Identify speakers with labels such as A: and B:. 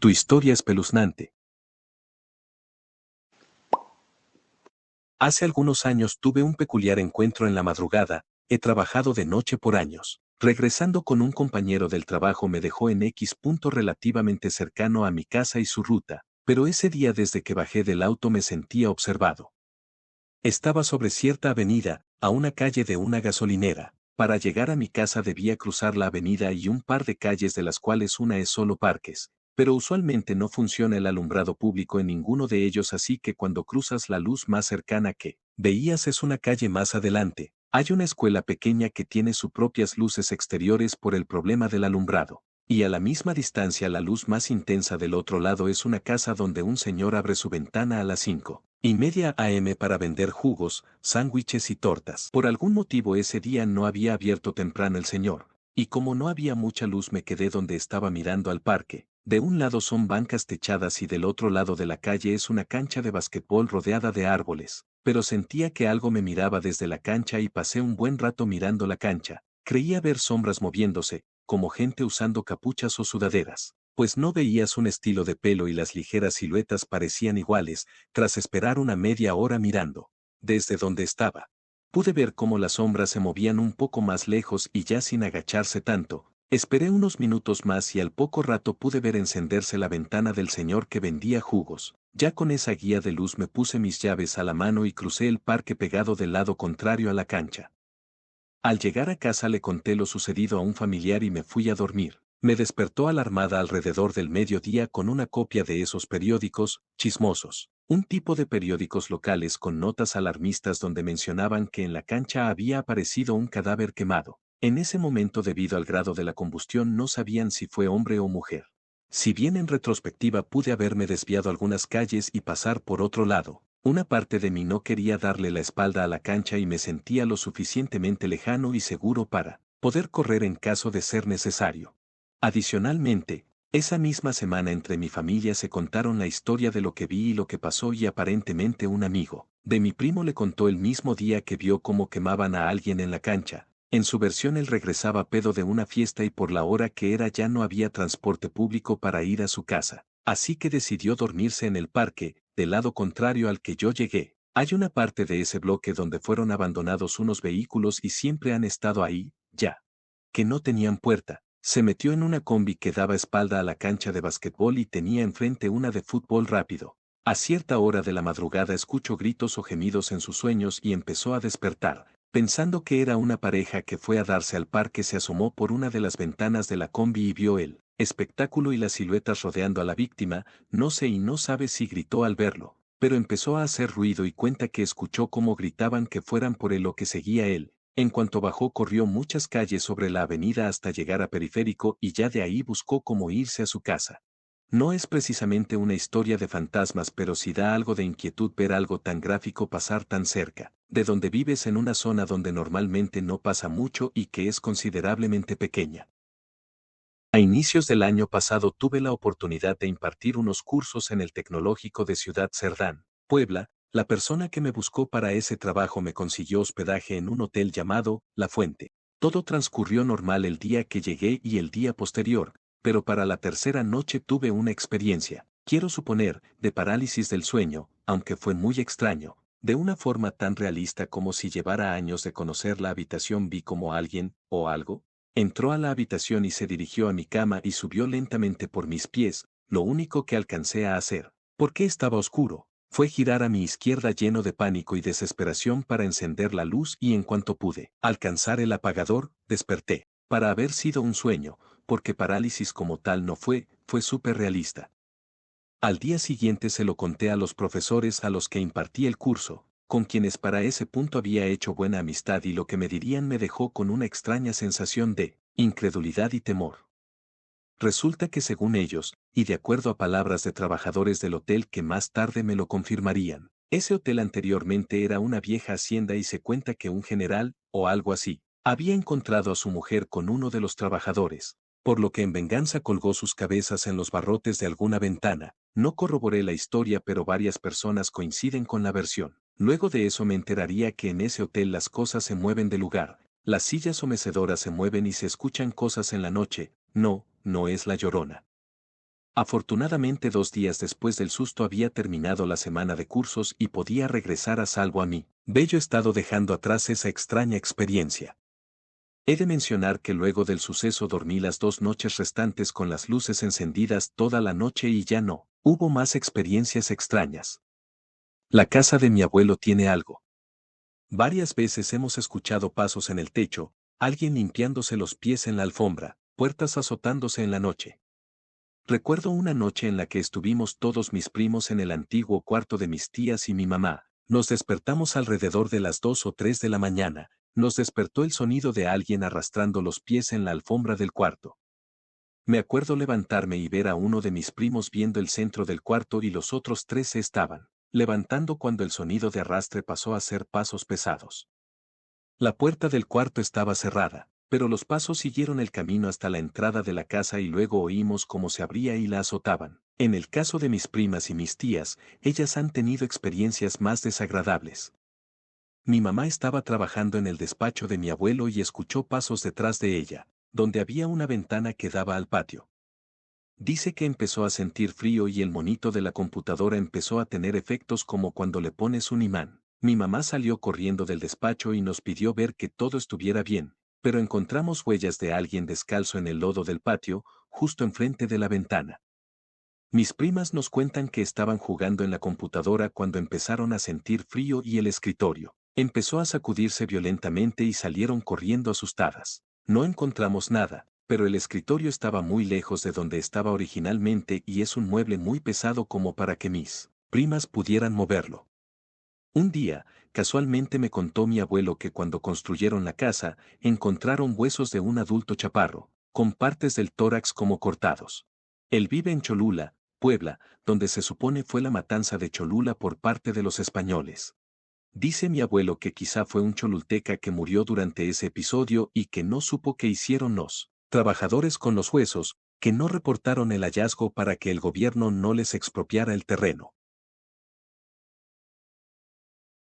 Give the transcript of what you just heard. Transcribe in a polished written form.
A: Tu historia espeluznante. Hace algunos años tuve un peculiar encuentro en la madrugada. He trabajado de noche por años. Regresando con un compañero del trabajo me dejó en X punto relativamente cercano a mi casa y su ruta, pero ese día desde que bajé del auto me sentía observado. Estaba sobre cierta avenida, a una calle de una gasolinera. Para llegar a mi casa debía cruzar la avenida y un par de calles de las cuales una es solo parques, pero usualmente no funciona el alumbrado público en ninguno de ellos, así que cuando cruzas la luz más cercana que veías es una calle más adelante. Hay una escuela pequeña que tiene sus propias luces exteriores por el problema del alumbrado. Y a la misma distancia la luz más intensa del otro lado es una casa donde un señor abre su ventana a las 5:30 AM para vender jugos, sándwiches y tortas. Por algún motivo ese día no había abierto temprano el señor, y como no había mucha luz me quedé donde estaba mirando al parque. De un lado son bancas techadas y del otro lado de la calle es una cancha de basquetbol rodeada de árboles, pero sentía que algo me miraba desde la cancha y pasé un buen rato mirando la cancha. Creía ver sombras moviéndose, como gente usando capuchas o sudaderas, pues no veías un estilo de pelo y las ligeras siluetas parecían iguales. Tras esperar una media hora mirando desde donde estaba, pude ver cómo las sombras se movían un poco más lejos y ya sin agacharse tanto. Esperé unos minutos más y al poco rato pude ver encenderse la ventana del señor que vendía jugos. Ya con esa guía de luz me puse mis llaves a la mano y crucé el parque pegado del lado contrario a la cancha. Al llegar a casa le conté lo sucedido a un familiar y me fui a dormir. Me despertó alarmada alrededor del mediodía con una copia de esos periódicos, chismosos, un tipo de periódicos locales con notas alarmistas donde mencionaban que en la cancha había aparecido un cadáver quemado. En ese momento, debido al grado de la combustión, no sabían si fue hombre o mujer. Si bien en retrospectiva pude haberme desviado algunas calles y pasar por otro lado, una parte de mí no quería darle la espalda a la cancha y me sentía lo suficientemente lejano y seguro para poder correr en caso de ser necesario. Adicionalmente, esa misma semana entre mi familia se contaron la historia de lo que vi y lo que pasó, y aparentemente un amigo de mi primo le contó el mismo día que vio cómo quemaban a alguien en la cancha. En su versión él regresaba pedo de una fiesta y por la hora que era ya no había transporte público para ir a su casa, así que decidió dormirse en el parque, del lado contrario al que yo llegué. Hay una parte de ese bloque donde fueron abandonados unos vehículos y siempre han estado ahí, ya que no tenían puerta. Se metió en una combi que daba espalda a la cancha de basquetbol y tenía enfrente una de fútbol rápido. A cierta hora de la madrugada escuchó gritos o gemidos en sus sueños y empezó a despertar. Pensando que era una pareja que fue a darse al parque, se asomó por una de las ventanas de la combi y vio el espectáculo y las siluetas rodeando a la víctima. No sé y no sabe si gritó al verlo, pero empezó a hacer ruido y cuenta que escuchó cómo gritaban que fueran por él o que seguía él. En cuanto bajó corrió muchas calles sobre la avenida hasta llegar a Periférico y ya de ahí buscó cómo irse a su casa. No es precisamente una historia de fantasmas, pero sí da algo de inquietud ver algo tan gráfico pasar tan cerca de donde vives, en una zona donde normalmente no pasa mucho y que es considerablemente pequeña. A inicios del año pasado tuve la oportunidad de impartir unos cursos en el Tecnológico de Ciudad Cerdán, Puebla. La persona que me buscó para ese trabajo me consiguió hospedaje en un hotel llamado La Fuente. Todo transcurrió normal el día que llegué y el día posterior, pero para la tercera noche tuve una experiencia, quiero suponer, de parálisis del sueño, aunque fue muy extraño. De una forma tan realista como si llevara años de conocer la habitación, vi como alguien, o algo, entró a la habitación y se dirigió a mi cama y subió lentamente por mis pies. Lo único que alcancé a hacer, porque estaba oscuro, fue girar a mi izquierda lleno de pánico y desesperación para encender la luz, y en cuanto pude alcanzar el apagador, desperté. Para haber sido un sueño, porque parálisis como tal no fue súper realista. Al día siguiente se lo conté a los profesores a los que impartí el curso, con quienes para ese punto había hecho buena amistad, y lo que me dirían me dejó con una extraña sensación de incredulidad y temor. Resulta que según ellos, y de acuerdo a palabras de trabajadores del hotel que más tarde me lo confirmarían, ese hotel anteriormente era una vieja hacienda y se cuenta que un general, o algo así, había encontrado a su mujer con uno de los trabajadores, por lo que en venganza colgó sus cabezas en los barrotes de alguna ventana. No corroboré la historia, pero varias personas coinciden con la versión. Luego de eso me enteraría que en ese hotel las cosas se mueven de lugar, las sillas o mecedoras se mueven y se escuchan cosas en la noche. No, no es la Llorona. Afortunadamente 2 días después del susto había terminado la semana de cursos y podía regresar a salvo a mi bello estado dejando atrás esa extraña experiencia. He de mencionar que luego del suceso dormí las 2 noches restantes con las luces encendidas toda la noche y ya no hubo más experiencias extrañas. La casa de mi abuelo tiene algo. Varias veces hemos escuchado pasos en el techo, alguien limpiándose los pies en la alfombra, puertas azotándose en la noche. Recuerdo una noche en la que estuvimos todos mis primos en el antiguo cuarto de mis tías y mi mamá. Nos despertamos alrededor de las 2 o 3 de la mañana. Nos despertó el sonido de alguien arrastrando los pies en la alfombra del cuarto. Me acuerdo levantarme y ver a uno de mis primos viendo el centro del cuarto y los otros 3 se estaban levantando cuando el sonido de arrastre pasó a ser pasos pesados. La puerta del cuarto estaba cerrada, pero los pasos siguieron el camino hasta la entrada de la casa y luego oímos cómo se abría y la azotaban. En el caso de mis primas y mis tías, ellas han tenido experiencias más desagradables. Mi mamá estaba trabajando en el despacho de mi abuelo y escuchó pasos detrás de ella, donde había una ventana que daba al patio. Dice que empezó a sentir frío y el monito de la computadora empezó a tener efectos como cuando le pones un imán. Mi mamá salió corriendo del despacho y nos pidió ver que todo estuviera bien, pero encontramos huellas de alguien descalzo en el lodo del patio, justo enfrente de la ventana. Mis primas nos cuentan que estaban jugando en la computadora cuando empezaron a sentir frío y el escritorio empezó a sacudirse violentamente y salieron corriendo asustadas. No encontramos nada, pero el escritorio estaba muy lejos de donde estaba originalmente y es un mueble muy pesado como para que mis primas pudieran moverlo. Un día, casualmente me contó mi abuelo que cuando construyeron la casa, encontraron huesos de un adulto chaparro, con partes del tórax como cortados. Él vive en Cholula, Puebla, donde se supone fue la matanza de Cholula por parte de los españoles. Dice mi abuelo que quizá fue un cholulteca que murió durante ese episodio y que no supo qué hicieron los trabajadores con los huesos, que no reportaron el hallazgo para que el gobierno no les expropiara el terreno.